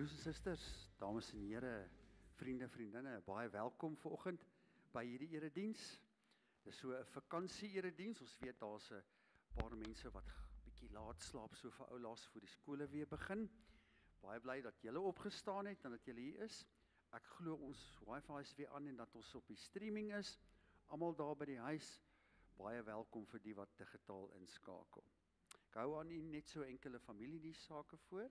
Broers en susters, dames en here, vriende, vriendinne, baie welkom vanoggend by hierdie erediens. Dis so 'n vakansie erediens. Ons weet daar's 'n paar mense wat bietjie laat slaap so vir ou laas voor die skole weer begin. Baie bly dat julle opgestaan het en dat julle hier is. Ek glo ons wifi is weer aan en dat ons op die streaming is. Almal daar by die huis, baie welkom vir die wat digitaal inskakel. Ek hou aan nie net so enkele familiediensake voor.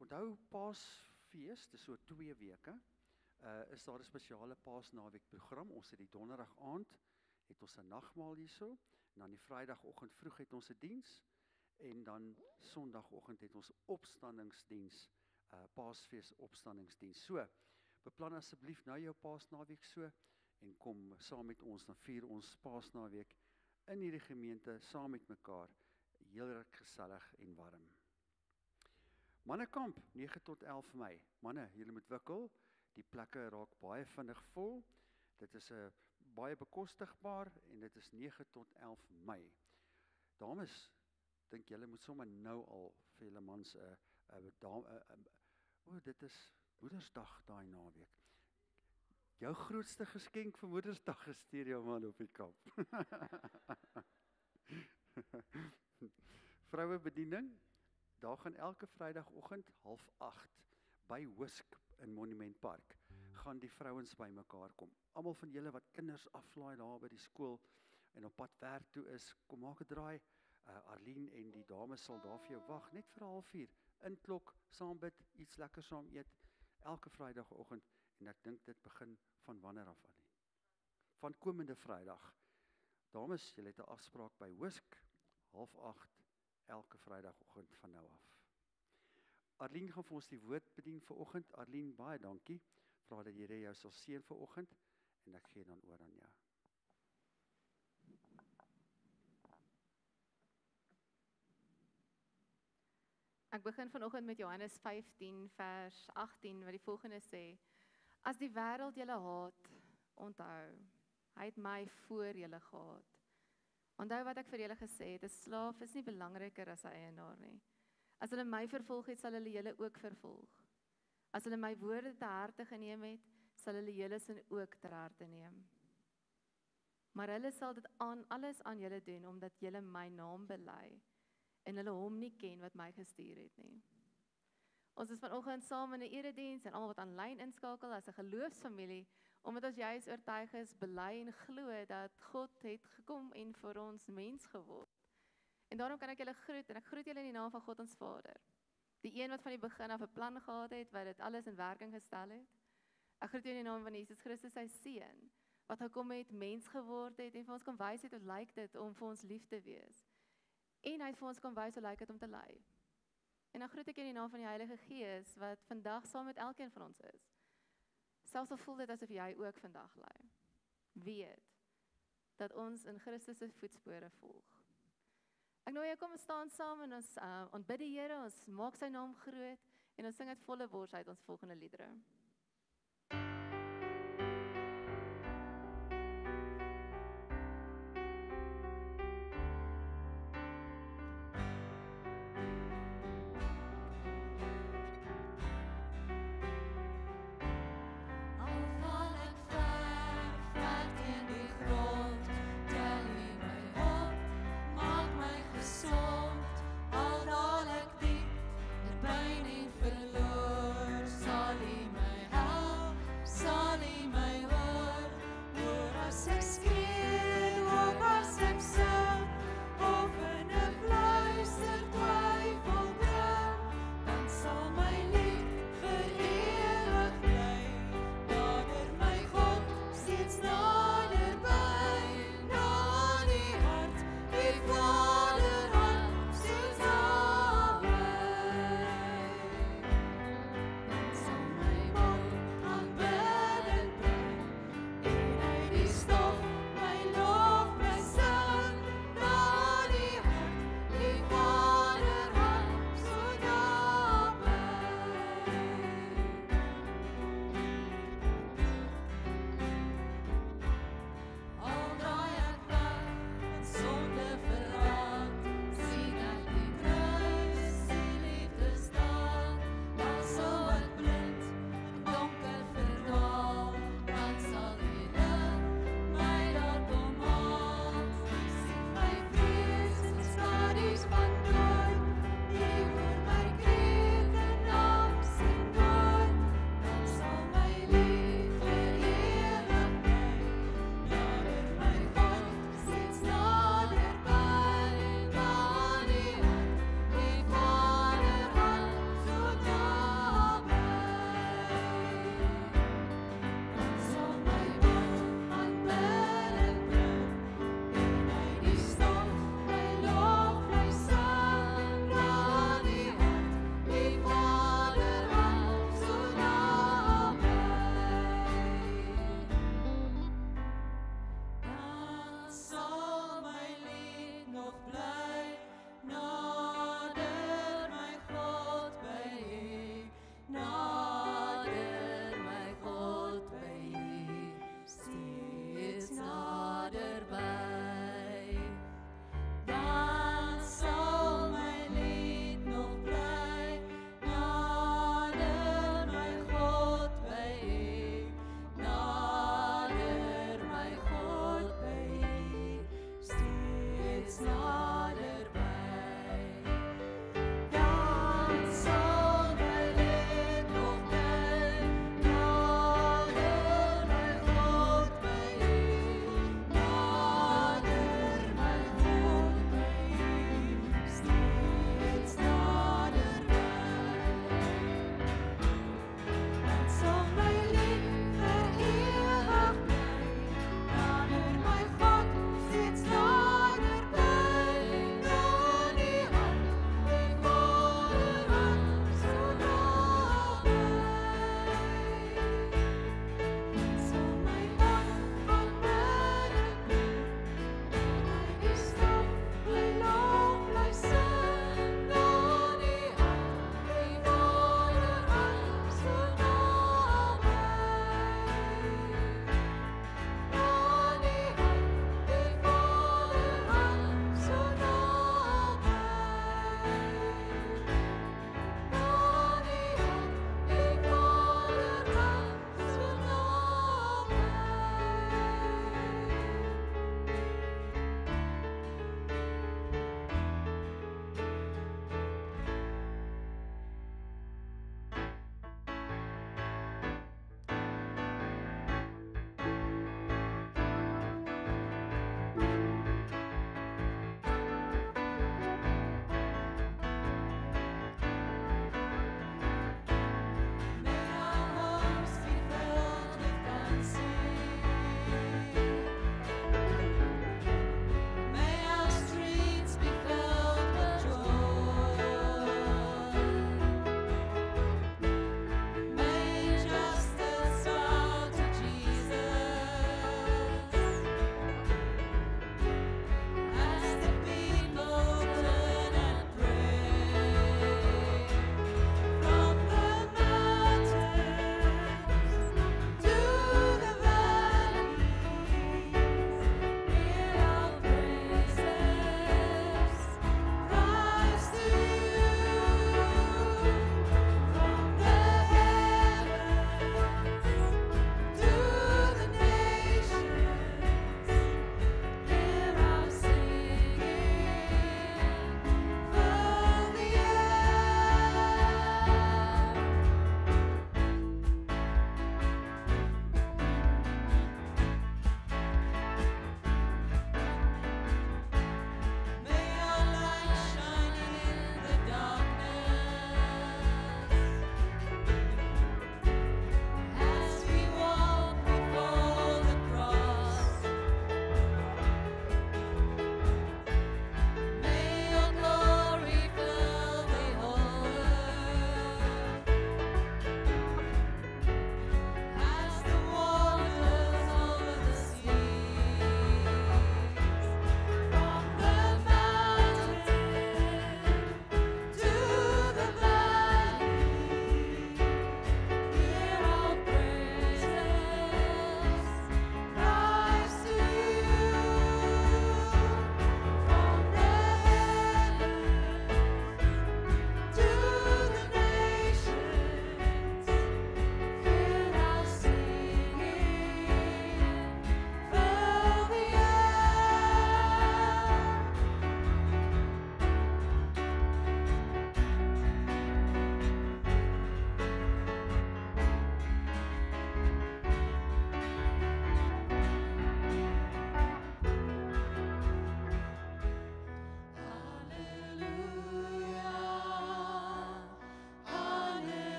Onthou Paasfees, dis so 2 weke, is daar 'n spesiale Paasnaweek program. Ons het die donderdag aand, het ons 'n nagmaal hierso, en dan die Vrydagoggend vroeg het ons 'n diens, en dan Sondagoggend het ons opstandingsdiens, Paasfees opstandingsdiens. So, beplan asseblief nou jou Paasnaweek so, en kom saam met ons, dan vier ons Paasnaweek in hierdie gemeente, saam met mekaar, heel gesellig en warm. Mannekamp, 9 tot 11 Mei. Manne, julle moet wikkel. Die plekke raak baie vinnig vol. Dit is baie bekostigbaar en dit is 9 tot 11 Mei. Dames, dink julle moet sommer nou al vir julle mans dit is Moedersdag daai naweek. Jou grootste geskenk vir Moedersdag is stuur jou man op die kamp. Vroue bediening. Daar gaan elke Vrydagoggend 7:30 by Whisk in Monument Park, gaan die vrouens by mekaar kom. Almal van julle wat kinders aflaai daar by die skool en op pad werk toe is, kom maak 'n draai. Arlene en die dames sal daar vir jou wag, net vir 3:30, inklok, saam bid, iets lekker saam eet, elke Vrydagoggend, en ek dink dit begin van wanneer af, Arlene? Van komende Vrydag. Dames, julle het 'n afspraak by Whisk, 7:30, elke Vrydagoggend van nou af. Arlene gaan vir ons die woord bedien vanoggend. Arlene, baie dankie. Vra dat die Here jou sal seën vanoggend en ek gee dan oor aan jou. Ek begin vanoggend met Johannes 15 vers 18 wat die volgende sê: As die wêreld julle haat, onthou, hy het my voor julle gehaat. Onthou wat ek vir julle gesê het, 'n slaaf is nie belangriker as 'n eienaar nie. As hulle my vervolg het, sal hulle julle ook vervolg. As hulle my woorde te harte geneem het, sal hulle julle sin ook ter harte neem. Maar hulle sal dit alles aan julle doen, omdat julle my naam bely, en hulle hom nie ken wat my gestuur het nie. Ons is vanoggend saam in 'n erediens en almal wat aanlyn inskakel as 'n geloofsfamilie, omdat ons juis oortuig is, bely en glo dat God het gekom en vir ons mens geword. En daarom kan ek julle groet, en ek groet julle in die naam van God ons Vader. Die een wat van die begin af 'n plan gehad het, wat dit alles in werking gestel het. Ek groet julle in die naam van Jesus Christus, sy seun, wat gekom het, mens geword het, en vir ons kom wys het hoe lyk dit om vir ons lief te wees. En hy het vir ons kom wys hoe lyk dit om te ly. En dan groet ek in die naam van die Heilige Gees, wat vandag saam met elkeen van ons is. Selfs al voel dit asof jy ook vandag ly. Weet dat ons in Christus se voetspore volg. Ek nooi jou, kom staan saam en ons aanbid die Here, ons maak sy naam groot en ons sing uit volle bors uit ons volgende liedere. Al daal ek diep in pyn en verloor, sal U my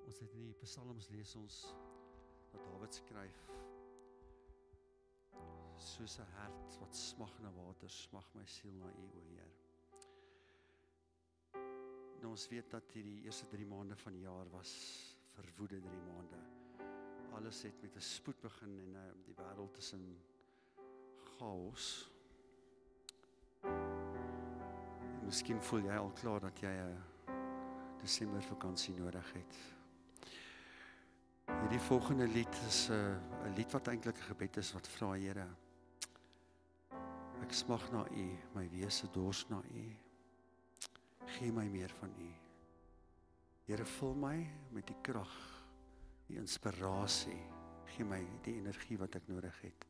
Ons het in die Psalms lees ons dat Dawid skryf, soos 'n hert wat smag na water, smag my siel na U, o Heer. Nou ons weet dat die eerste 3 maande van die jaar was verwoede 3 maande. Alles het met 'n spoed begin en die wêreld is in chaos. En miskien voel jy al klaar dat jy 'n Desember vakansie nodig het. Hierdie volgende lied is 'n lied wat eintlik 'n gebed is wat vra, Here, ek smag na U, my wese dors na U. Gee my meer van U. Here, vul my met die krag, die inspirasie. Gee my die energie wat ek nodig het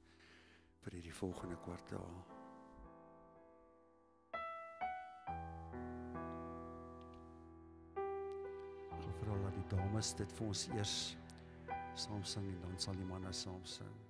vir hierdie volgende kwartaal. Ek gaan vra dat die dames dit vir ons eers saam sing en dan sal die manne saam sing.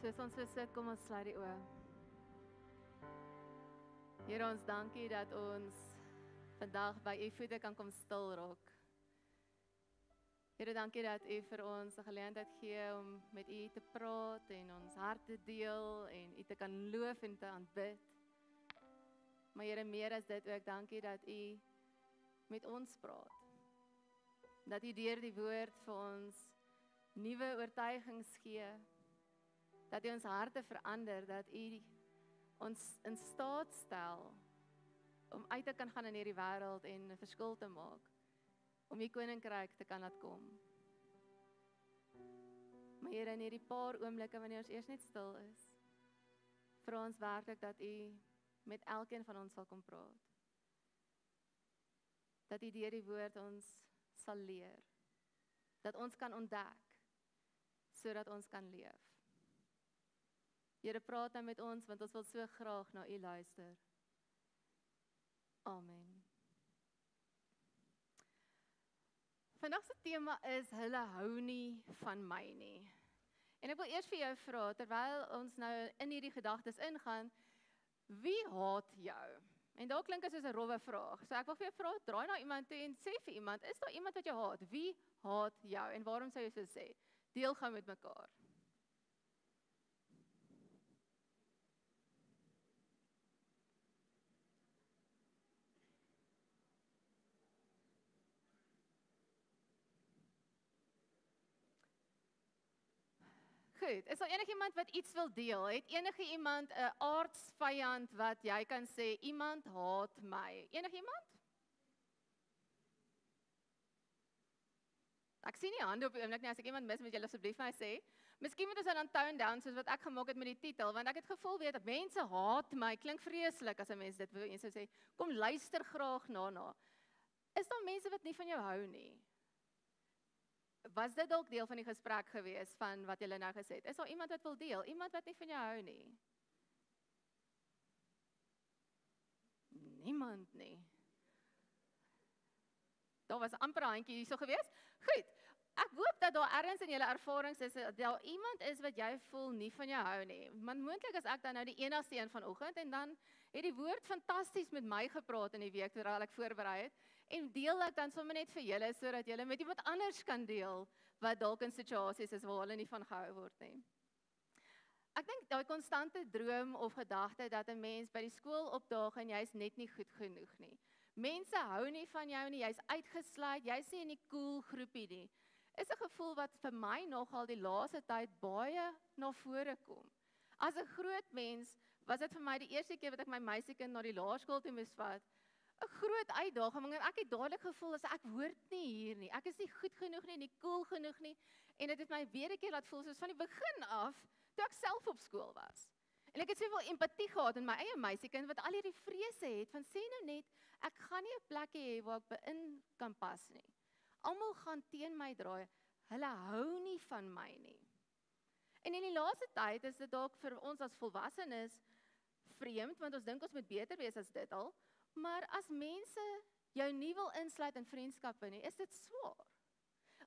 Soos ons so sit, kom ons sluit die oë. Here, ons dankie dat ons vandag by u voete kan kom stil raak. Here, dankie dat u vir ons 'n geleentheid gee om met u te praat en ons hart te deel en u te kan loof en te aanbid. Maar Here, meer as dit ook, dankie dat u met ons praat. Dat u deur die woord vir ons nuwe oortuigings gee. Dat u ons harte verander, dat u ons in staat stel om uit te kan gaan in hierdie wêreld en 'n verskil te maak. Om die koninkryk te kan laat kom. Maar Here, in hierdie paar oomblikke wanneer ons eers net stil is, vra ons werklik dat u met elkeen van ons sal kom praat. Dat u deur die woord ons sal leer. Dat ons kan ontdek, sodat ons kan leef. Here, praat nou met ons, want ons wil so graag na u luister. Amen. Vandag se tema is, hulle hou nie van my nie. En ek wil eers vir jou vra, terwyl ons nou in hierdie gedagtes ingaan, wie haat jou? En daar klink dit soos 'n rowwe vraag. So ek wil vir jou vra, draai na iemand toe en sê vir iemand, is daar iemand wat jou haat? Wie haat jou? En waarom sou jy so sê? Deel gou met mekaar. Goed, is daar enigiemand wat iets wil deel? Het enige iemand 'n aardsvyand wat jy kan sê, iemand haat my? Enigiemand? Ek sien nie hande op die oomblik nie, as ek iemand mis, moet julle asseblief vir my sê. Miskien moet ons dan tone down, soos wat ek gemaak het met die titel, want ek het gevoel weet dat mense haat my, klink vreeslik as 'n mens dit wil en sou sê, kom luister graag na. Is daar mense wat nie van jou hou nie? Was dit dalk deel van die gesprek gewees van wat julle nou gesê het? Is daar iemand wat wil deel? Iemand wat nie van jou hou nie? Niemand nie. Daar was amper 'n handjie hierso gewees. Goed. Ek hoop dat daar ergens in julle ervarings is dat daar iemand is wat jy voel nie van jou hou nie. Want moontlik is ek dan nou die enigste een vanoggend en dan het die woord fantasties met my gepraat in die week terwyl ek voorberei het. En deel ek dan sommer net vir julle, sodat julle met iemand anders kan deel, wat dalk in situasies is waar hulle nie van gehou word nie. Ek dink daai konstante droom of gedagte dat 'n mens by die skool opdaag en jy's net nie goed genoeg nie. Mense hou nie van jou nie, jy's uitgesluit, jy's nie in die cool groepie nie. Is 'n gevoel wat vir my nogal die laaste tyd baie na vore kom. As 'n groot mens, was dit vir my die eerste keer wat ek my meisiekind na die laerskool toe moes vat. 'n Groot uitdaging en ek het dadelik gevoel as ek hoort nie hier nie. Ek is nie goed genoeg nie cool genoeg nie. En dit het my weer 'n keer laat voel soos van die begin af toe ek self op skool was. En ek het soveel empatie gehad in my eie meisiekind wat al hierdie vrese het van sê nou net ek gaan nie 'n plekkie hê waar ek in kan pas nie. Almal gaan teen my draai. Hulle hou nie van my nie. En in die laaste tyd is dit dalk vir ons as volwassenes vreemd want ons dink ons moet beter wees as dit al. Maar as mense jou nie wil insluit in vriendskappe nie, is dit swaar.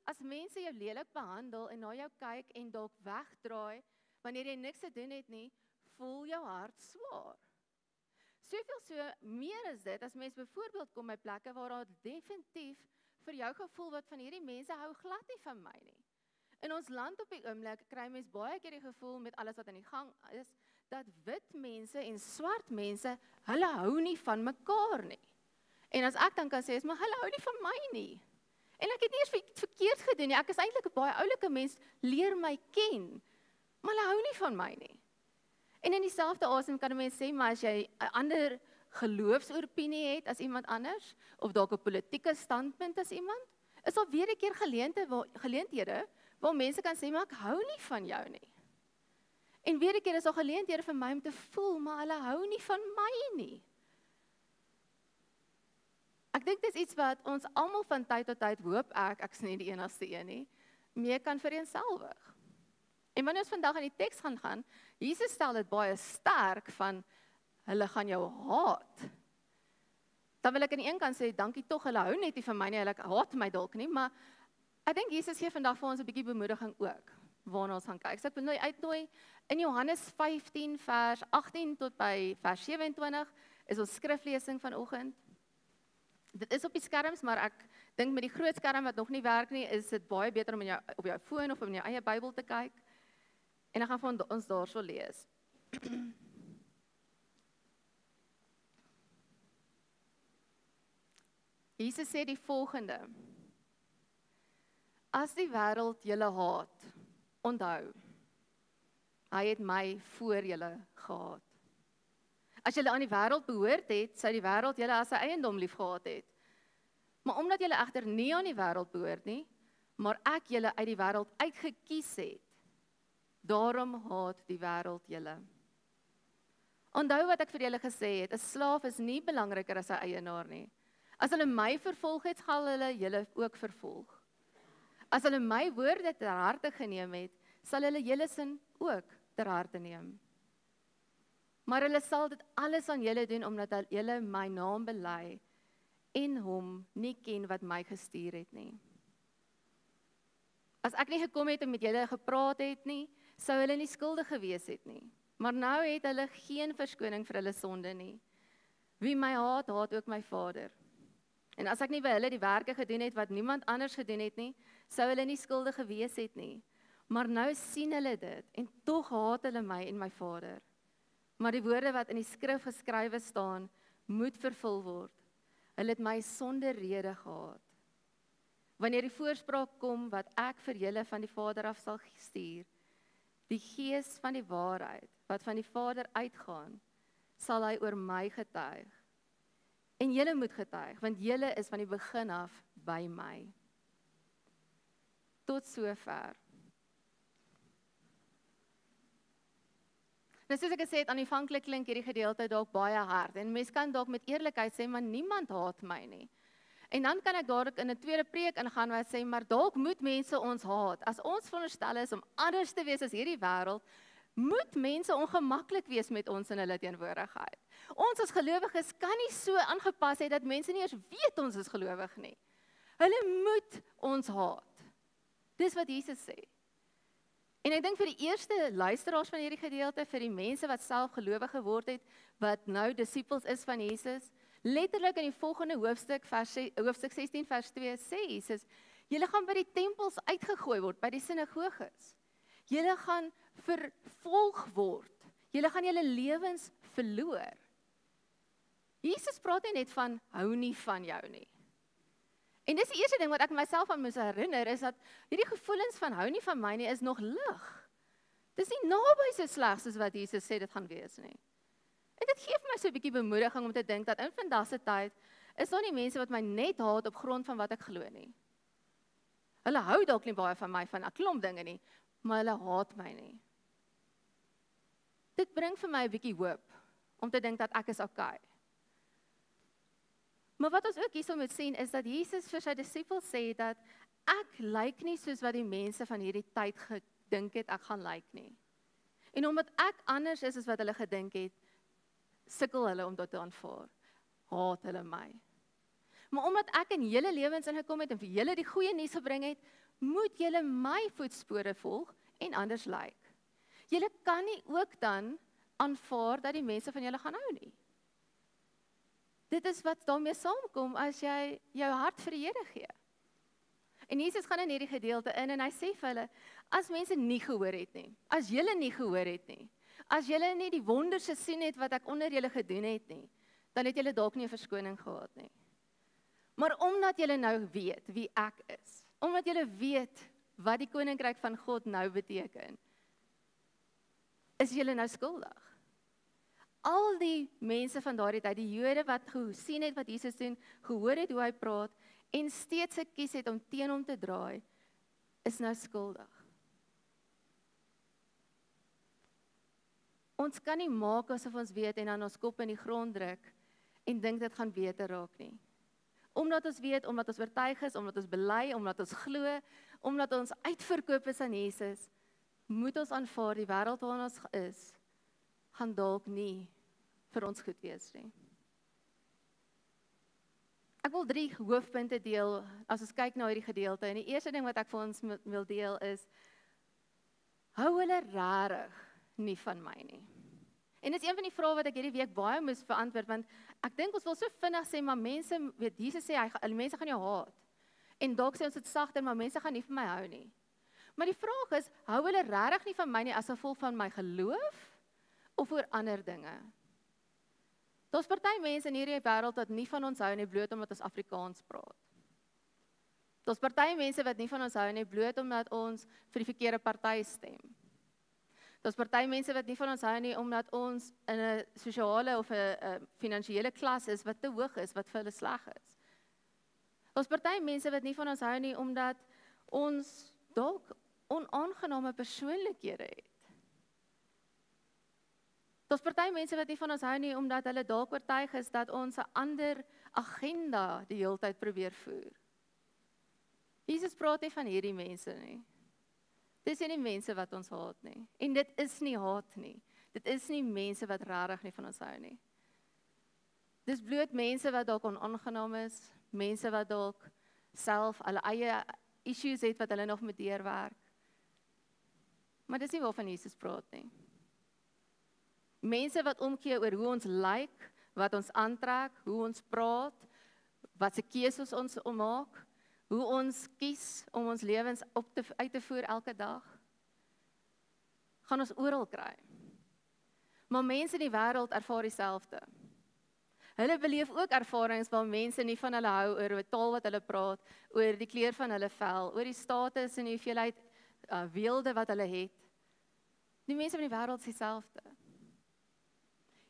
As mense jou lelik behandel en na jou kyk en dalk wegdraai, wanneer jy niks te doen het nie, voel jou hart swaar. Soveel so meer is dit, as mens byvoorbeeld kom by plekke waar daar definitief vir jou gevoel wat van hierdie mense hou glad nie van my nie. In ons land op die oomblik kry mens baie keer die gevoel met alles wat aan die gang is, dat wit mense en swart mense, hulle hou nie van mekaar nie. En as ek dan kan sê, maar hulle hou nie van my nie. En ek het nie eens verkeerd gedoen nie, ek is eintlik 'n baie oulike mens, leer my ken, maar hulle hou nie van my nie. En in dieselfde asem kan 'n mens sê, maar as jy 'n ander geloofsopinie het as iemand anders, of dalk 'n politieke standpunt as iemand, is daar weer 'n keer geleenthede, waar mense kan sê, maar ek hou nie van jou nie. En weer 'n keer is daar geleenthede vir my om te voel, maar hulle hou nie van my nie. Ek dink dis iets wat ons almal van tyd tot tyd hoop ek's nie die enigste een nie, mee kan vereenselwig. En wanneer ons vandag in die teks gaan, Jesus stel dit baie sterk van, hulle gaan jou haat. Dan wil ek aan die een kant sê, dankie tog, hulle hou net nie van my nie, hulle haat my dalk nie, maar ek dink Jesus gee vandag vir ons 'n bietjie bemoediging ook, waarna ons gaan kyk. So ek wil uitnooi in Johannes 15 vers 18 tot by vers 27, is ons skriflesing vanoggend. Dit is op die skerms, maar ek dink met die groot skerm wat nog nie werk nie, is dit baie beter om op jou foon of in jou eie Bybel te kyk. En dan gaan ons daarso lees. Jesus sê die volgende: As die wêreld julle haat, onthou, hy het my voor julle gehaat. As julle aan die wêreld behoort het, sou die wêreld julle as sy eiendom liefgehad het. Maar omdat julle egter nie aan die wêreld behoort nie, maar ek julle uit die wêreld uitgekies het, daarom haat die wêreld julle. Onthou wat ek vir julle gesê het, 'n slaaf is nie belangriker as sy eienaar nie. As hulle my vervolg het, sal hulle julle ook vervolg. As hulle my woorde ter harte geneem het, sal hulle julle sin ook ter harte neem. Maar hulle sal dit alles aan julle doen, omdat julle my naam bely en hom nie ken wat my gestuur het nie. As ek nie gekom het en met julle gepraat het nie, sou hulle nie skuldig gewees het nie. Maar nou het hulle geen verskoning vir hulle sonde nie. Wie my haat, haat ook my Vader. En as ek nie by hulle die werke gedoen het wat niemand anders gedoen het nie, sou hulle nie skuldig gewees het nie. Maar nou sien hulle dit, en tog haat hulle my en my Vader. Maar die woorde wat in die skrif geskrywe staan, moet vervul word. Hulle het my sonder rede gehaat. Wanneer die voorspraak kom wat ek vir julle van die Vader af sal stuur, die Gees van die waarheid, wat van die Vader uitgaan, sal hy oor my getuig. En julle moet getuig, want julle is van die begin af by my. Tot sover. Nou soos ek gesê het, aanvanklik klink hierdie gedeelte dalk baie hard, en mens kan dalk met eerlikheid sê, maar niemand haat my nie. En dan kan ek dadelik in 'n tweede preek ingaan waar ek sê, maar dalk moet mense ons haat. As ons veronderstel is om anders te wees as hierdie wêreld, moet mense ongemaklik wees met ons in hulle teenwoordigheid. Ons as gelowiges kan nie so aangepas het dat mense nie eers weet ons is gelowig nie. Hulle moet ons haat. Dis wat Jesus sê. En ek dink vir die eerste luisteraars van hierdie gedeelte, vir die mense wat self gelowig geword het, wat nou disippels is van Jesus, letterlik in die volgende hoofstuk 16 vers 2 sê Jesus, julle gaan by die tempels uitgegooi word, by die sinagoges. Julle gaan vervolg word. Julle gaan julle lewens verloor. Jesus praat nie net van hou nie van jou nie. En dis die eerste ding wat ek myself aan moes herinner, is dat hierdie gevoelens van hou nie van my nie, is nog lig. Dis nie naby so sleg soos wat Jesus sê dit gaan wees nie. En dit gee vir my so 'n bietjie bemoediging om te dink dat in vandag se tyd is daar nie mense wat my net haat op grond van wat ek glo nie. Hulle hou dalk nie baie van my van 'n klomp dinge nie, maar hulle haat my nie. Dit bring vir my 'n bietjie hoop om te dink dat ek is okay. Maar wat ons ook hierso moet sien is dat Jesus vir sy disippels sê dat ek lyk nie soos wat die mense van hierdie tyd gedink het ek gaan lyk nie. En omdat ek anders is as wat hulle gedink het, sukkel hulle om dit te aanvaar. Haat hulle my. Maar omdat ek in julle lewens ingekom het en vir julle die goeie nuus gebring het, moet julle my voetspore volg en anders lyk. Julle kan nie ook dan aanvaar dat die mense van julle gaan hou nie. Dit is wat daarmee saamkom as jy jou hart vir die Here gee. En Jesus gaan in hierdie gedeelte in en hy sê vir hulle, as mense nie gehoor het nie, as julle nie gehoor het nie, as julle nie die wonders gesien het wat ek onder julle gedoen het nie, dan het julle dalk nie 'n verskoning gehad nie. Maar omdat julle nou weet wie ek is, omdat julle weet wat die koninkryk van God nou beteken, is julle nou skuldig. Al die mense van daardie tyd, die Jode wat gesien het wat Jesus doen, gehoor het hoe hy praat en steeds gekies het om teen hom te draai, is nou skuldig. Ons kan nie maak asof ons weet en dan ons kop in die grond druk en dink dit gaan beter raak nie. Omdat ons weet, omdat ons oortuig is, omdat ons bely, omdat ons glo, omdat ons uitverkoop is aan Jesus, moet ons aanvaar die wêreld waarin ons is, gaan dalk nie vir ons goed wees nie. Ek wil 3 hoofpunte deel, as ons kyk na hierdie gedeelte, en die eerste ding wat ek vir ons wil deel is, hou hulle regtig nie van my nie. En dit is een van die vrae wat ek hierdie week baie moes verantwoord, want ek dink ons wil so vinnig sê, maar mense, weet, Jesus sê, mense gaan jou haat. En dalk sê ons dit sagter, maar mense gaan nie van my hou nie. Maar die vraag is, hou hulle regtig nie van my nie as gevolg van my geloof, of oor ander dinge? Daar's party mense in hierdie wêreld wat nie van ons hou nie, bloot omdat ons Afrikaans praat. Daar's party mense wat nie van ons hou nie, bloot omdat ons vir die verkeerde party stem. Daar's party mense wat nie van ons hou nie, omdat ons in 'n sosiale of 'n finansiële klas is wat te hoog is, wat vir hulle sleg is. Daar's party mense wat nie van ons hou nie, omdat ons dalk onaangename persoonlikhede het. Daar's party mense wat nie van ons hou nie, omdat hulle dalk oortuig is dat ons 'n ander agenda die hele tyd probeer voer. Jesus praat nie van hierdie mense nie. Dis nie die mense wat ons haat nie. En dit is nie haat nie. Dit is nie mense wat regtig nie van ons hou nie. Dis bloot mense wat dalk onaangenaam is, mense wat dalk self hulle eie issues het wat hulle nog moet deurwerk. Maar dis nie waarvan Jesus praat nie. Mense wat omgee oor hoe ons lyk, wat ons aantrek, hoe ons praat, wat se keuses ons maak, hoe ons kies om ons lewens uit te voer elke dag, gaan ons oral kry. Maar mense in die wêreld ervaar dieselfde. Hulle beleef ook ervarings waar mense nie van hulle hou oor die taal wat hulle praat, oor die kleur van hulle vel, oor die status en die hoeveelheid weelde wat hulle het. Die mense in die wêreld is dieselfde.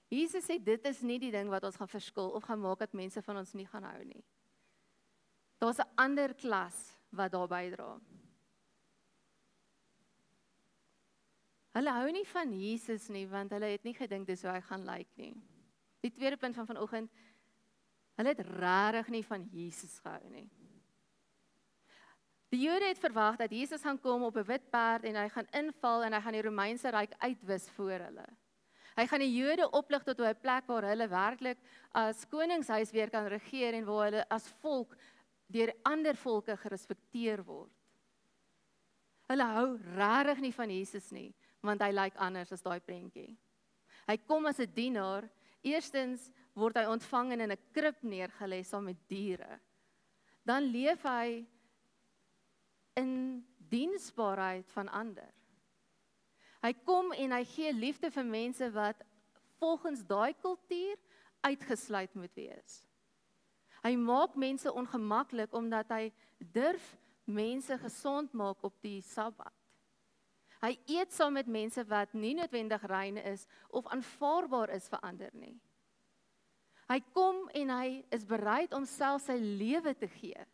Jesus sê dit is nie die ding wat ons gaan verskil of gaan maak dat mense van ons nie gaan hou nie. Daar's 'n ander klas wat daar bydra. Hulle hou nie van Jesus nie, want hulle het nie gedink dis hoe hy gaan lyk nie. Die tweede punt van vanoggend, hulle het regtig nie van Jesus gehou nie. Die Jode het verwag dat Jesus gaan kom op 'n wit perd en hy gaan inval en hy gaan die Romeinse ryk uitwis voor hulle. Hy gaan die Jode oplig tot 'n plek waar hulle werklik as koningshuis weer kan regeer en waar hulle as volk deur ander volke gerespekteer word. Hulle hou regtig nie van Jesus nie, want hy lyk anders as daai prentjie. Hy kom as 'n dienaar. Eerstens word hy ontvang en in 'n krib neergelê saam met diere. Dan leef hy in diensbaarheid van ander. Hy kom en hy gee liefde vir mense wat volgens daai kultuur uitgesluit moet wees. Hy maak mense ongemaklik omdat hy durf mense gesond maak op die Sabbat. Hy eet saam met mense wat nie noodwendig rein is of aanvaarbaar is vir ander nie. Hy kom en hy is bereid om self sy lewe te gee.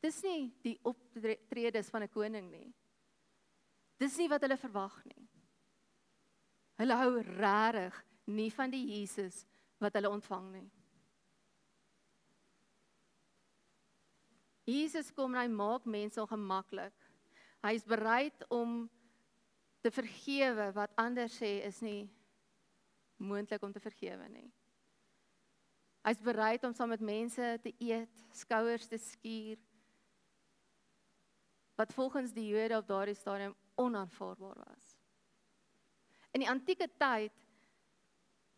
Dis nie die optredes van 'n koning nie. Dis nie wat hulle verwag nie. Hulle hou regtig nie van die Jesus wat hulle ontvang nie. Jesus kom en hy maak mense ongemaklik. Hy is bereid om te vergewe wat ander sê is nie moontlik om te vergewe nie. Hy is bereid om saam met mense te eet, skouers te skuur, wat volgens die Jode op daardie stadium onaanvaarbaar was. In die antieke tyd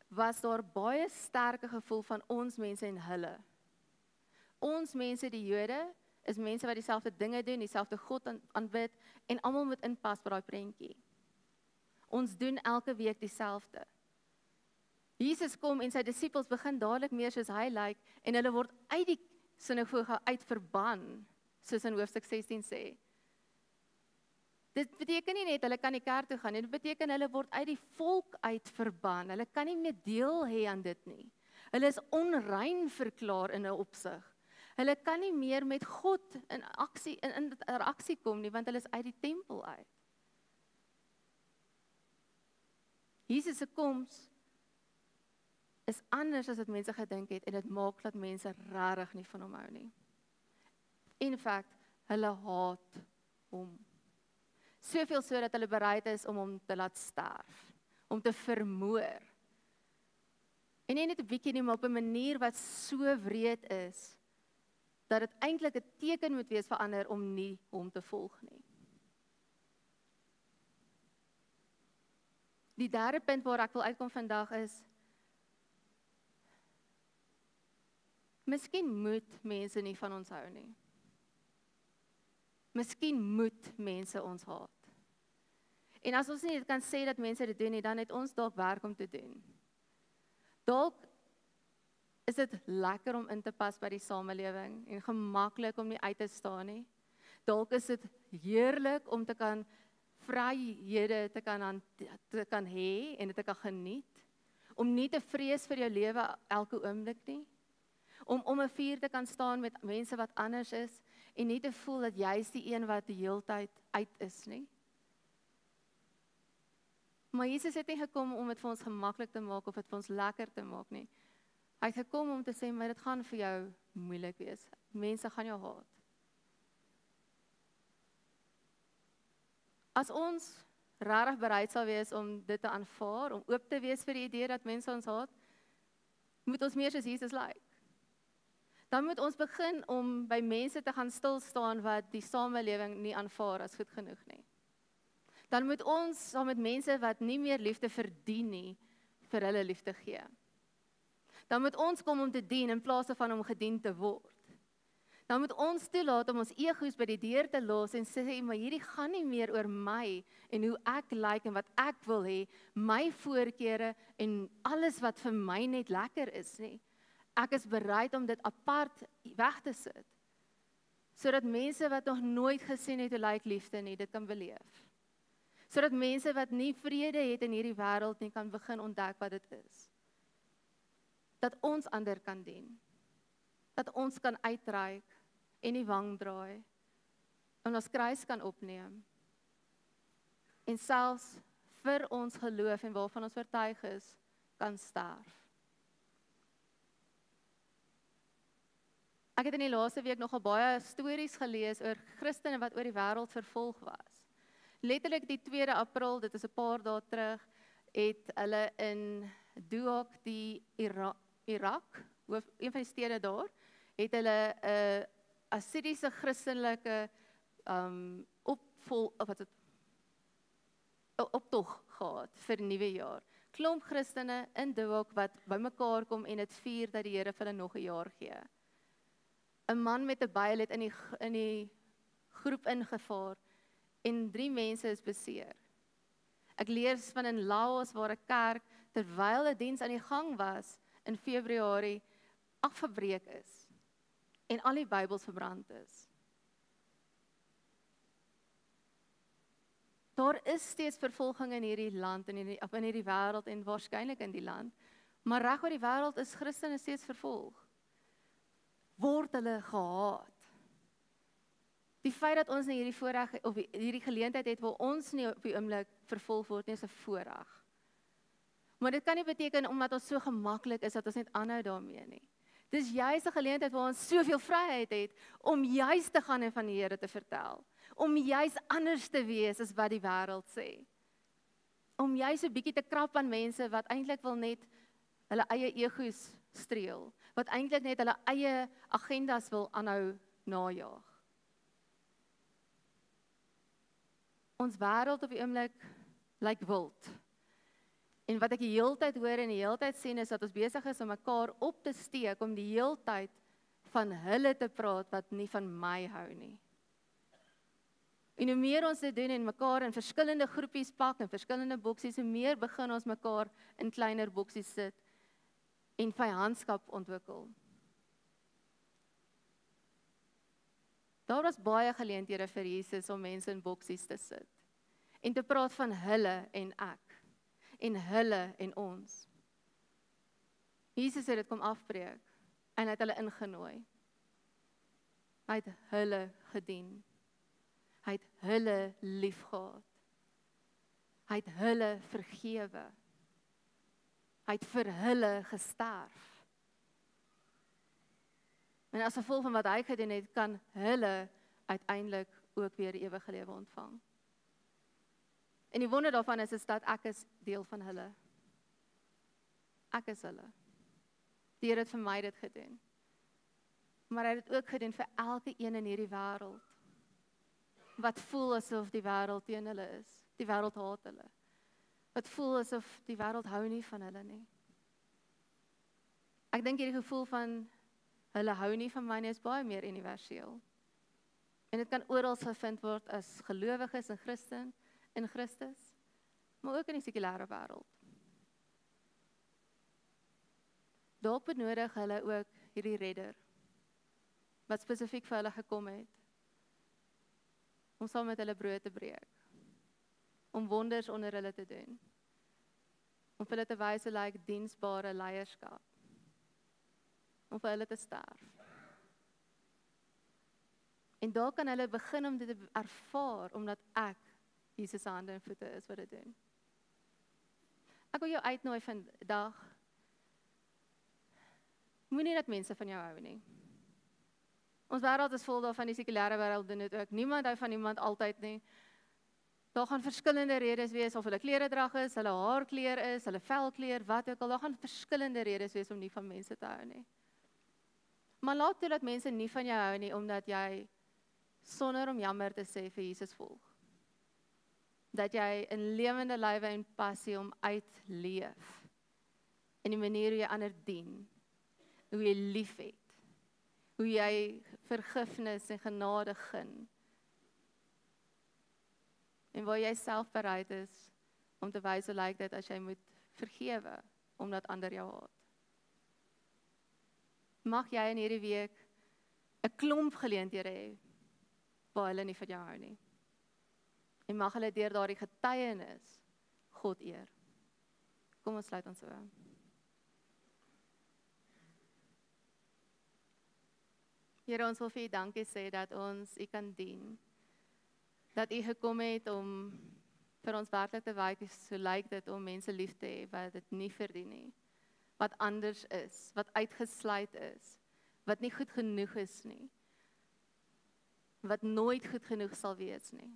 was daar baie sterke gevoel van ons mense en hulle. Ons mense, die Jode, is mense wat dieselfde dinge doen, dieselfde God aanbid en almal moet inpas by daai prentjie. Ons doen elke week dieselfde. Jesus kom en sy disippels begin dadelik meer soos hy lyk en hulle word uit die sinagoge uitverban, soos in hoofstuk 16 sê. Dit beteken nie net hulle kan nie kerk toe gaan nie, dit beteken hulle word uit die volk uitverban. Hulle kan nie meer deel hê aan dit nie. Hulle is onrein verklaar in 'n opsig. Hulle kan nie meer met God in interaksie kom nie, want hulle is uit die tempel uit. Jesus se koms is anders as wat mense gedink het en dit maak dat mense regtig nie van hom hou nie. In feite, hulle haat hom. Soveel so dat hulle bereid is om hom te laat sterf, om te vermoor. En nie net 'n bietjie nie, maar op 'n manier wat so wreed is, dat dit eintlik 'n teken moet wees vir ander om nie hom te volg nie. Die derde punt waar ek wil uitkom vandag is, miskien moet mense nie van ons hou nie. Miskien moet mense ons haat. En as ons nie kan sê dat mense dit doen nie, dan het ons dalk werk om te doen. Dalk is dit lekker om in te pas by die samelewing en gemaklik om nie uit te staan nie. Dalk is dit heerlik om te kan vryhede te kan hê en dit te kan geniet. Om nie te vrees vir jou lewe elke oomblik nie. Om 'n vuur te kan staan met mense wat anders is en nie te voel dat jy is die een wat die heeltyd uit is nie. Maar Jesus het nie gekom om dit vir ons gemaklik te maak of dit vir ons lekker te maak nie. Hy het gekom om te sê, maar dit gaan vir jou moeilik wees. Mense gaan jou haat. As ons regtig bereid sal wees om dit te aanvaar, om oop te wees vir die idee dat mense ons haat, moet ons meer soos Jesus lyk. Dan moet ons begin om by mense te gaan stil staan wat die samelewing nie aanvaar as goed genoeg nie. Dan moet ons saam met mense wat nie meer liefde verdien nie, vir hulle liefde gee. Dan moet ons kom om te dien in plaas van om gedien te word. Dan moet ons toelaat om ons egos by die deur te los en sê, maar hierdie gaan nie meer oor my en hoe ek lyk en wat ek wil hê, my voorkeure en alles wat vir my net lekker is nie. Ek is bereid om dit apart weg te sit, sodat mense wat nog nooit gesien het hoe lyk liefde nie, dit kan beleef. Sodat mense wat nie vrede het in hierdie wêreld nie, kan begin ontdek wat dit is. Dat ons ander kan dien. Dat ons kan uitreik en die wang draai. En ons kruis kan opneem. En selfs vir ons geloof en waarvan ons oortuig is, kan sterf. Ek het in die laaste week nogal baie stories gelees oor Christene wat oor die wêreld vervolg was. Letterlik die 2 April, dit is 'n paar dae terug, het hulle in Duhok, die Irak, een van die stede daar, het hulle 'n Assiriese Christelike optog gehad vir nuwe jaar. Klomp Christene in Duhok wat bymekaar kom en dit vier dat die Here vir hulle nog 'n jaar gee. 'n Man met 'n byl het in die groep ingevaar en 3 mense is beseer. Ek lees van in Laos waar 'n kerk terwyl 'n diens aan die gang was in Februarie afgebreek is en al die Bybels verbrand is. Daar is steeds vervolging in hierdie land en in hierdie wêreld en waarskynlik in die land, maar reg oor die wêreld is Christene steeds vervolg. Word hulle gehaat. Die feit dat ons nie hierdie voorreg of hierdie geleentheid het waar ons nie op die oomblik vervolg word nie, is 'n voorreg. Maar dit kan nie beteken omdat ons so gemaklik is dat ons net aanhou daarmee nie. Dis juist 'n geleentheid waar ons soveel vryheid het om juist te gaan en van die Here te vertel. Om juist anders te wees as wat die wêreld sê. Om juist 'n bietjie te krap aan mense wat eintlik wil net hulle eie egos streel. Wat eintlik net hulle eie agendas wil aanhou najaag. Ons wêreld op die oomblik lyk wild. En wat ek die heeltyd hoor en die heeltyd sien is dat ons besig is om mekaar op te steek om die heeltyd van hulle te praat wat nie van my hou nie. En hoe meer ons dit doen en mekaar in verskillende groepies pak en verskillende boksies, hoe meer begin ons mekaar in kleiner boksies sit en vyandskap ontwikkel. Daar was baie geleenthede vir Jesus om mense in boksies te sit en te praat van hulle en ek en hulle en ons. Jesus het dit kom afbreek en hy het hulle ingenooi. Hy het hulle gedien. Hy het hulle liefgehad. Hy het hulle vergewe. Hy het vir hulle gesterf. En as gevolg van wat hy gedoen het, kan hulle uiteindelik ook weer die ewige lewe ontvang. En die wonder daarvan is dat ek is deel van hulle. Ek is hulle. Die Here het vir my dit gedoen. Maar hy het dit ook gedoen vir elke een in hierdie wêreld. Wat voel asof die wêreld teen hulle is. Die wêreld haat hulle. Wat voel asof die wêreld hou nie van hulle nie. Ek dink hierdie gevoel van hulle hou nie van my nie is baie meer universeel. En dit kan oral gevind word as gelowiges in Christus, maar ook in die sekulêre wêreld. Dalk benodig hulle ook hierdie redder, wat spesifiek vir hulle gekom het, om saam met hulle brood te breek, om wonders onder hulle te doen, om vir hulle te wys hoe lyk diensbare leierskap, om vir hulle te sterf. En daar kan hulle begin om dit te ervaar, omdat ek Jesus se hande en voete is wat dit doen. Ek wil jou uitnooi vandag, moenie dat mense van jou hou nie. Ons wêreld is vol daarvan, die sekulêre wêreld doen dit ook. Niemand hou van iemand altyd nie. Daar gaan verskillende redes wees, of hulle kleredrag is, hulle haarkleur is, hulle velkleur, wat ook al. Daar gaan verskillende redes wees om nie van mense te hou nie. Maar laat toe dat mense nie van jou hou nie, omdat jy sonder om jammer te sê vir Jesus volg. Dat jy in lewende lywe en passie om uitleef. In die manier hoe jy ander dien. Hoe jy liefhet. Hoe jy vergifnis en genade gun. En waar jy self bereid is om te wys hoe lyk dit as jy moet vergewe omdat ander jou haat. Mag jy in hierdie week 'n klomp geleenthede hê waar hulle nie van jou hou nie. En mag hulle deur daardie getuienis God eer. Kom ons sluit ons oë. Here, ons wil vir U dankie sê dat ons U kan dien. Dat U gekom het om vir ons werklik te wys hoe lyk dit om mense lief te hê wat dit nie verdien nie. Wat anders is, wat uitgesluit is, wat nie goed genoeg is nie. Wat nooit goed genoeg sal wees nie.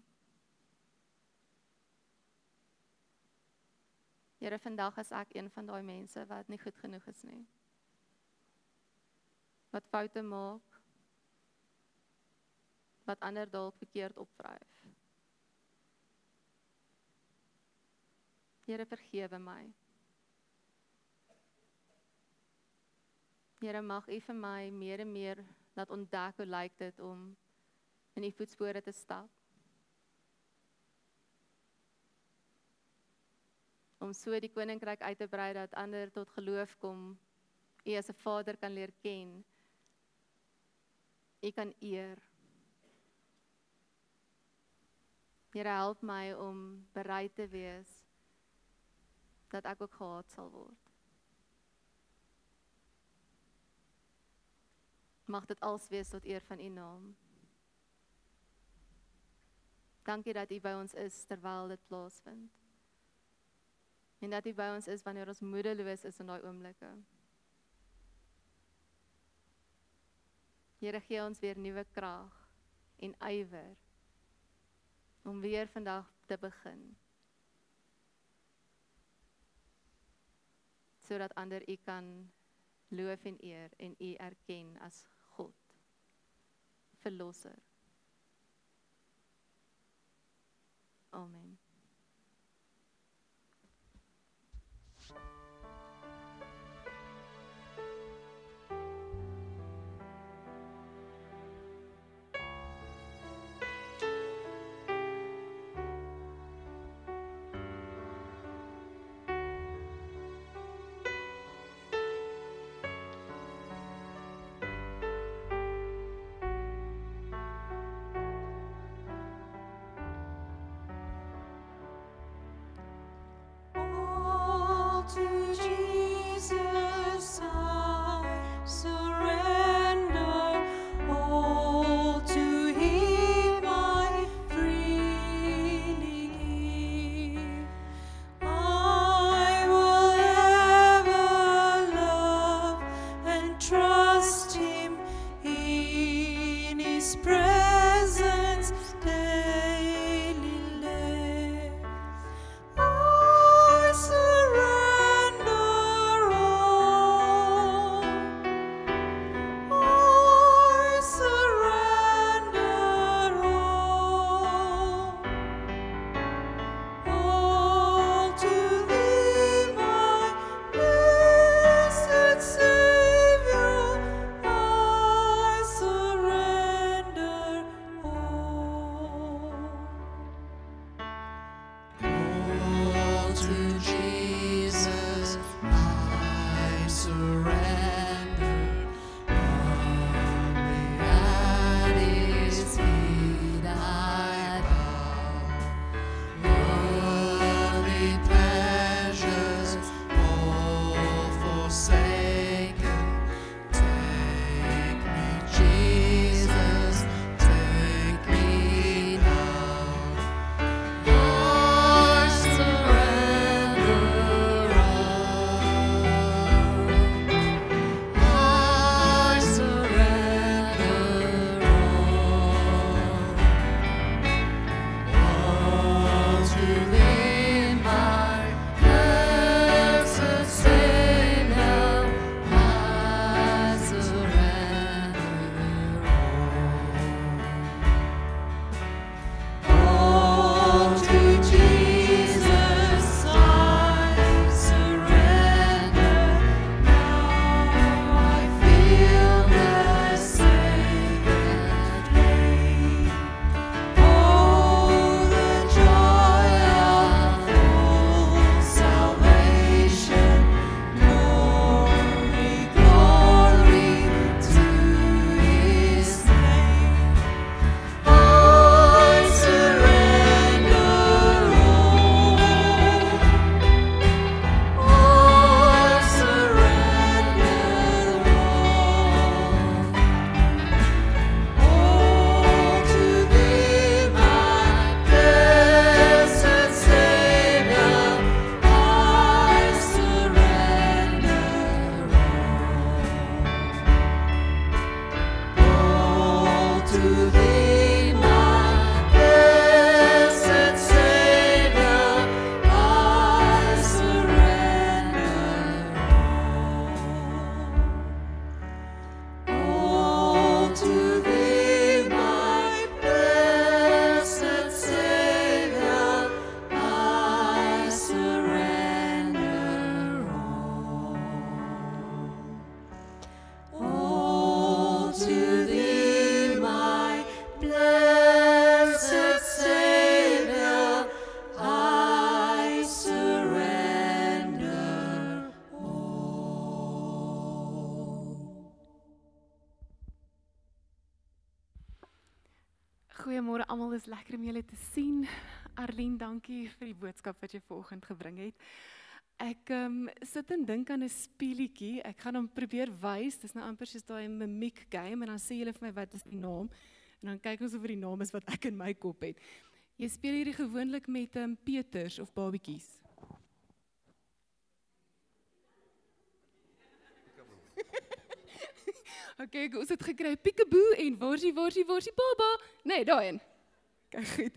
Here, vandag is ek een van daai mense wat nie goed genoeg is nie. Wat foute maak, wat ander dalk verkeerd opvryf. Here, vergewe my. Here, mag U vir my meer en meer laat ontdek hoe lyk dit om in U voetspore te stap. Om so die koninkryk uit te brei dat ander tot geloof kom, U as 'n Vader kan leer ken, U kan eer. Here, help my om bereid te wees dat ek ook gehaat sal word. Mag dit als wees tot eer van U naam. Dankie dat U by ons is terwyl dit plaasvind. En dat U by ons is wanneer ons moedeloos is in daai oomblikke. Here, gee ons weer nuwe krag en ywer om weer vandag te begin. Sodat ander U kan loof en eer en U erken as God, Verlosser. Amen. Goeiemôre almal, is lekker om julle te sien. Arlene, dankie vir die boodskap wat jy vanoggend gebring het. Ek sit en dink aan 'n speelietjie. Ek gaan hom probeer wys. Dis nou amper soos daai mimiek game en dan sê julle vir my wat is die naam en dan kyk ons of die naam is wat ek in my kop het. Jy speel hierdie gewoonlik met Peters of babietjies. Okay, ons het gekry Peekaboo en worsie baba. Nee, daai een. Kyk goed.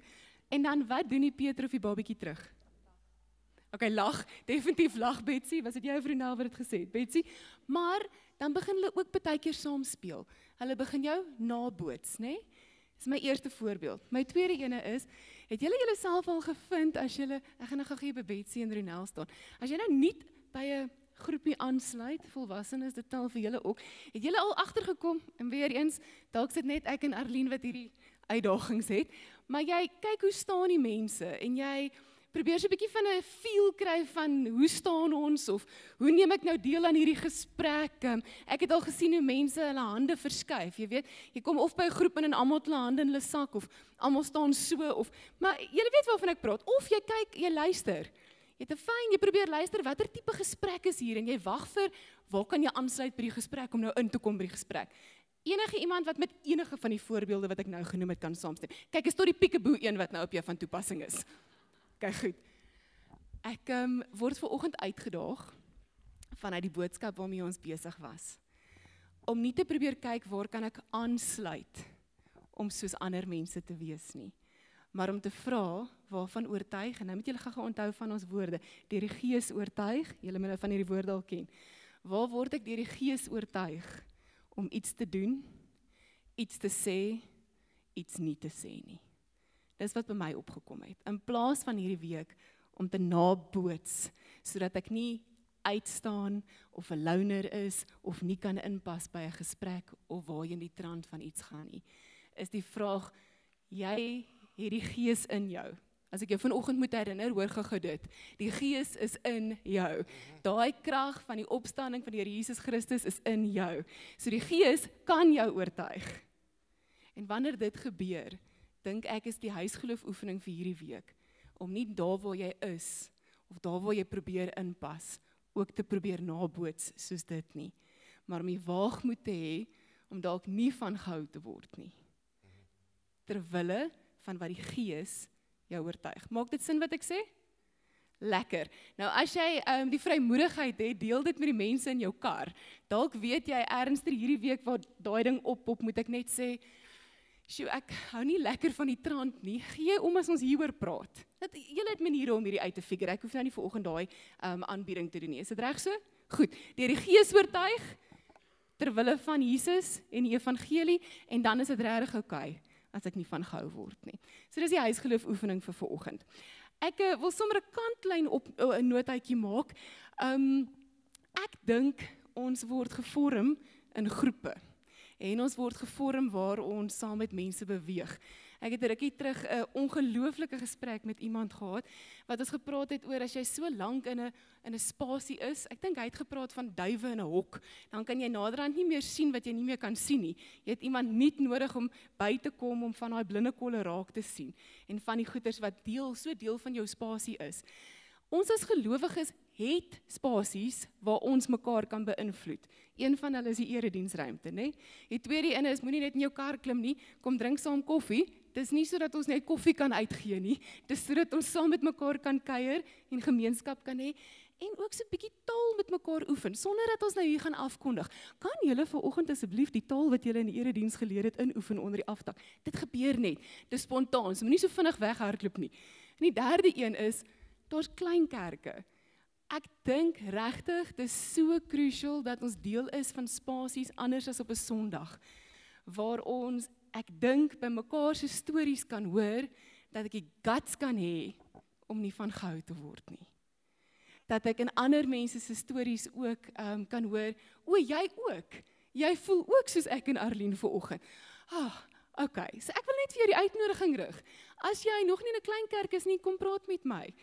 En dan wat doen die Peter of die babietjie terug? Okay, lag. Definitief lag Betsy. Was dit jy of Ronel wat dit gesê het? Betsy. Maar dan begin hulle ook partykeer saam speel. Hulle begin jou naboots, né? Dis my eerste voorbeeld. My tweede ene is, het julle julleself al gevind as julle, ek gaan nou gou gee by Betsy en Ronel staan. As jy nou nie by 'n groepie aansluit, volwassenes, dit tel vir julle ook. Het julle al agtergekom en weer eens, dalk sit net ek en Arlene wat hierdie uitdagings het, maar jy kyk hoe staan die mense en jy probeer so 'n bietjie van 'n feel kry van hoe staan ons of hoe neem ek nou deel aan hierdie gesprek. Ek het al gesien hoe mense hulle hande verskuif. Jy weet, jy kom of by 'n groep en almal het hulle hande in hulle sak of almal staan so of maar julle weet waarvan ek praat. Of jy kyk, jy luister. Jy het 'n fyn, jy probeer luister watter tipe gesprek is hier en jy wag vir waar kan jy aansluit by die gesprek om nou in te kom by die gesprek. Enige iemand wat met enige van die voorbeelde wat ek nou genoem het kan saamstem. Kyk, is tot die Peekaboo een wat nou op jou van toepassing is. Kyk goed. Ek word vanoggend uitgedaag vanuit die boodskap waarmee ons besig was. Om nie te probeer kyk waar kan ek aansluit om soos ander mense te wees nie. Maar om te vra waarvan oortuig en nou moet julle gou onthou van ons woorde, deur die Gees oortuig, julle moet nou van hierdie woorde al ken. Waar word ek deur die Gees oortuig om iets te doen, iets te sê, iets nie te sê nie. Dis wat by my opgekom het. In plaas van hierdie week om te naboots sodat ek nie uitstaan of 'n loner is of nie kan inpas by 'n gesprek of waar jy in die trant van iets gaan nie. Is die vraag, jy het die Gees in jou. As ek jou vanoggend moet herinner, hoor gou dit. Die Gees is in jou. Daai krag van die opstanding van die Here Jesus Christus is in jou. So die Gees kan jou oortuig. En wanneer dit gebeur, dink ek is die huisgeloofoefening vir hierdie week om nie daar waar jy is of daar waar jy probeer inpas ook te probeer naboots soos dit nie, maar om die waagmoed te hê om dalk nie van gehou te word nie. Terwille van wat die Gees jou oortuig. Maak dit sin wat ek sê? Lekker. Nou as jy die vrymoedigheid het, deel dit met die mense in jou kar. Dalk weet jy ernstig hierdie week waar daai ding op moet ek net sê, "Sjoe, ek hou nie lekker van die trant nie. Gee om as ons hieroor praat." Julle het maniere om hierdie uit te figure. Ek hoef nou nie vanoggend daai aanbieding te doen nie. Is dit reg so? Goed. Deur die Gees oortuig terwille van Jesus en die evangelie en dan is dit regtig oukei as ek nie van gehou word nie. So dis die huisgeloofoefening vir vanoggend. Ek wil sommer 'n kantlyn op 'n notaatjie maak. Ek dink ons word gevorm in groepe. En ons word gevorm waar ons saam met mense beweeg. Ek het 'n rukkie terug 'n ongelooflike gesprek met iemand gehad wat ons gepraat het oor as jy so lank in 'n spasie is. Ek dink hy het gepraat van duwe in 'n hok. Dan kan jy naderhand nie meer sien wat jy nie meer kan sien nie. Jy het iemand nuut nodig om by te kom om van daai blinde kolle raak te sien en van die goeters wat deel van jou spasie is. Ons as gelowiges het spasies waar ons mekaar kan beïnvloed. Een van hulle is die erediensruimte, né? Die tweede ene is moenie net in jou kar klim nie, kom drink saam koffie. Dis nie sodat ons net koffie kan uitgee nie, dis sodat ons saam met mekaar kan kuier en gemeenskap kan hê en ook so 'n bietjie taal met mekaar oefen sonder dat ons nou hier gaan afkondig. Kan julle vanoggend asseblief die taal wat julle in die erediens geleer het inoefen onder die aftak? Dit gebeur net. Dis spontaan. So moenie so vinnig weghardloop nie. En die derde een is daar's klein kerke. Ek dink regtig dis so crucial dat ons deel is van spasies anders as op 'n Sondag waar ons ek dink by mekaar se stories kan hoor dat ek die guts kan hê om nie van gehou te word nie. Dat ek in ander mense se stories ook kan hoor, o, jy ook. Jy voel ook soos ek en Arlene vanoggend. Okay, so ek wil net vir jou die uitnodiging rig. As jy nog nie in 'n klein kerk is nie, kom praat met my.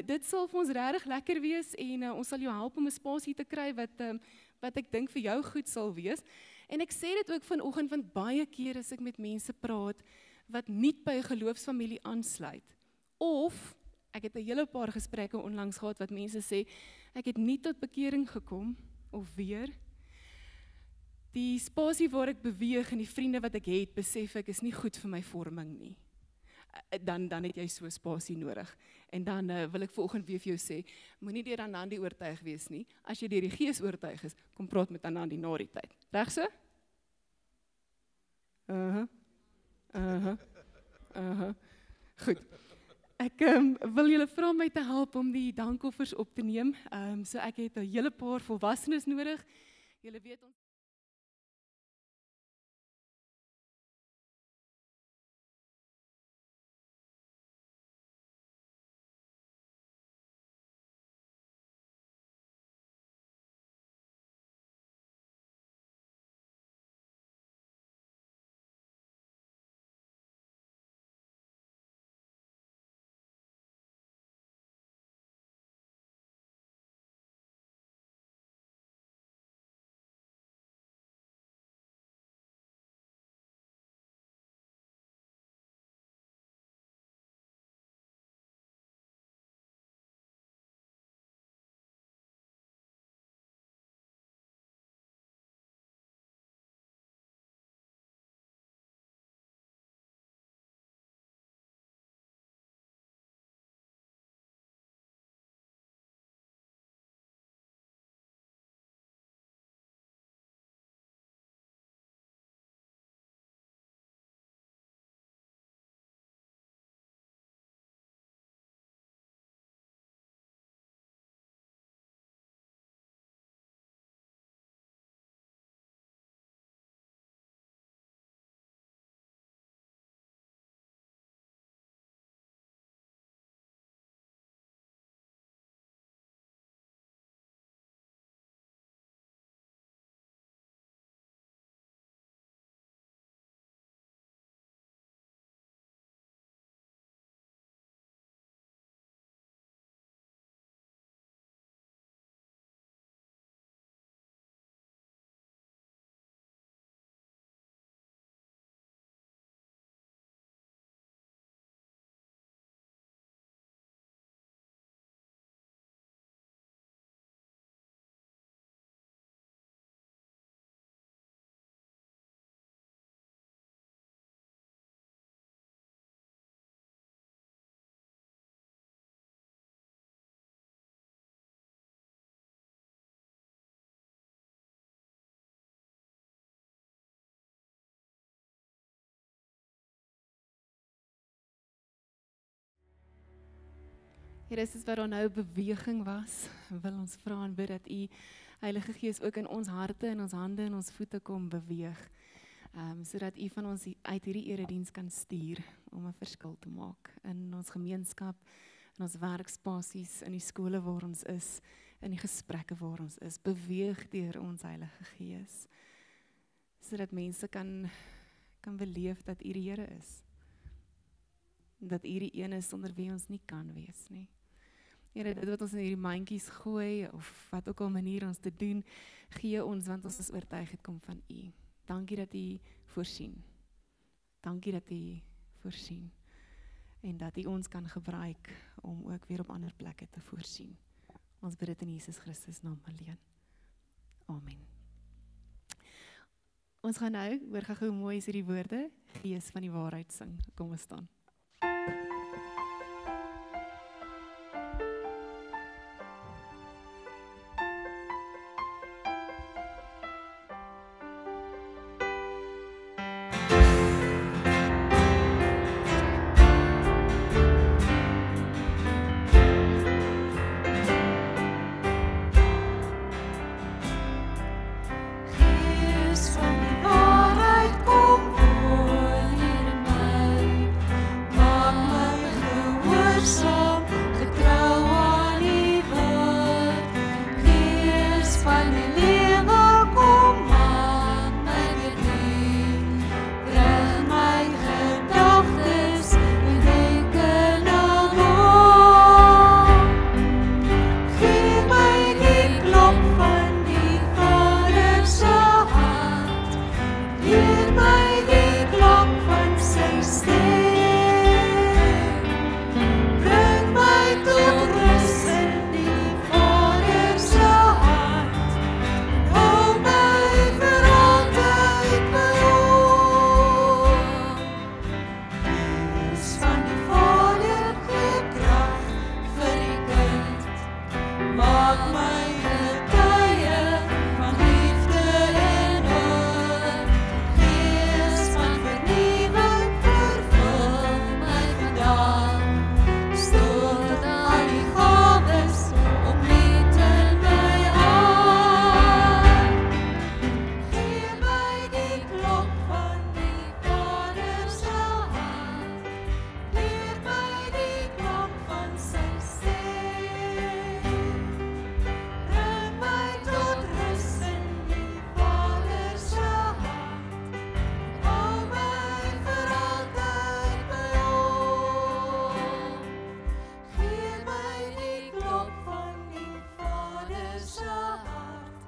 Dit sal vir ons regtig lekker wees en ons sal jou help om 'n spasie te kry wat ek dink vir jou goed sal wees. En ek sê dit ook vanoggend want baie keer as ek met mense praat wat nie by 'n geloofsfamilie aansluit. Of ek het 'n hele paar gesprekke onlangs gehad wat mense sê ek het nie tot bekering gekom of weer. Die spasie waar ek beweeg en die vriende wat ek het, besef ek is nie goed vir my vorming nie. Dan het jy so spasie nodig. En dan wil ek vanoggend weer vir jou sê, moenie deur Anandi oortuig wees nie. As jy deur die Gees oortuig is, kom praat met Anandi na die tyd. Reg so? Goed. Ek wil julle vra om my te help om die dankoffers op te neem. So ek het 'n hele paar volwassenes nodig. Julle weet ons Here, soos wat daar nou beweging was, wil ons vra en bid dat U, Heilige Gees, ook in ons harte, in ons hande en ons voete kom beweeg, sodat U van ons uit hierdie erediens kan stuur om 'n verskil te maak in ons gemeenskap, in ons werkspasies, in die skole waar ons is, in die gesprekke waar ons is. Beweeg deur ons Heilige Gees, sodat mense kan beleef dat U die Here is. Dat U die een is sonder wie ons nie kan wees nie. Here, dit wat ons in hierdie mandjies gooi, of wat ook al manier ons te doen, gee ons, want ons is oortuig het kom van U. Dankie dat U voorsien. Dankie dat U voorsien. En dat U ons kan gebruik om ook weer op ander plekke te voorsien. Ons bid dit in Jesus Christus naam alleen. Amen. Ons gaan nou, hoor gou mooi is hierdie woorde, Gees van die waarheid sing. Kom ons staan. Gees van die waarheid kom woon hier in my. maak my getuie van liefde en hoop. Gees van vernuwing vervul my vandag. Stort al die gawes opnuut in my hart. Gee my die klop van die Vader se hart. Leer my die klank van sy stem. Bring my tot rus in die Vader se hart. Hou my vir altyd by hom. Gee my die klop van die Vader se hart.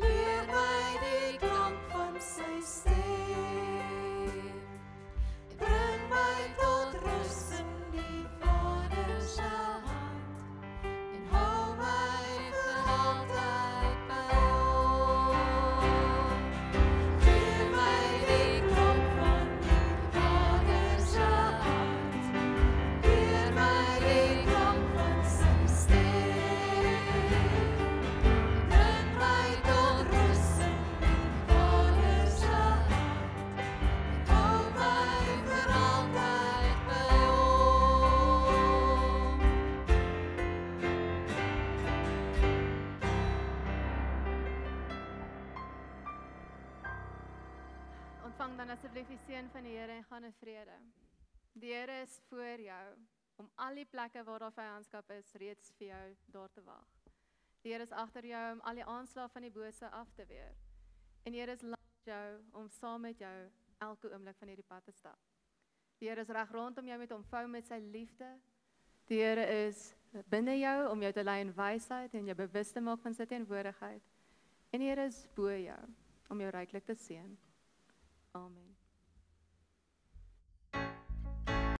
Leer my die klank van sy stem. Bring my tot rus in die Vader se hand. En hou my vir altyd by hom. Gee my die klop van die Vader se hand. Leer my die klank van sy stem. Bring my tot rus in die Vader se hand. Hou my vir altyd by hom. Ontvang dan asseblief die seën van die Here en gaan in vrede. Die Here is voor jou om al die plekke waar daar vyandskap is reeds vir jou daar te wag. Die Here is agter jou om al die aanslae van die bose af te weer. En die Here is langs jou om saam met jou elke oomblik van hierdie pad te stap. Die Here is reg rondom jou met omvou met sy liefde. Die Here is binne jou om jou te lei in wysheid en jou bewus te maak van sy teenwoordigheid. En die Here is bo jou om jou ryklik te seën. Amen.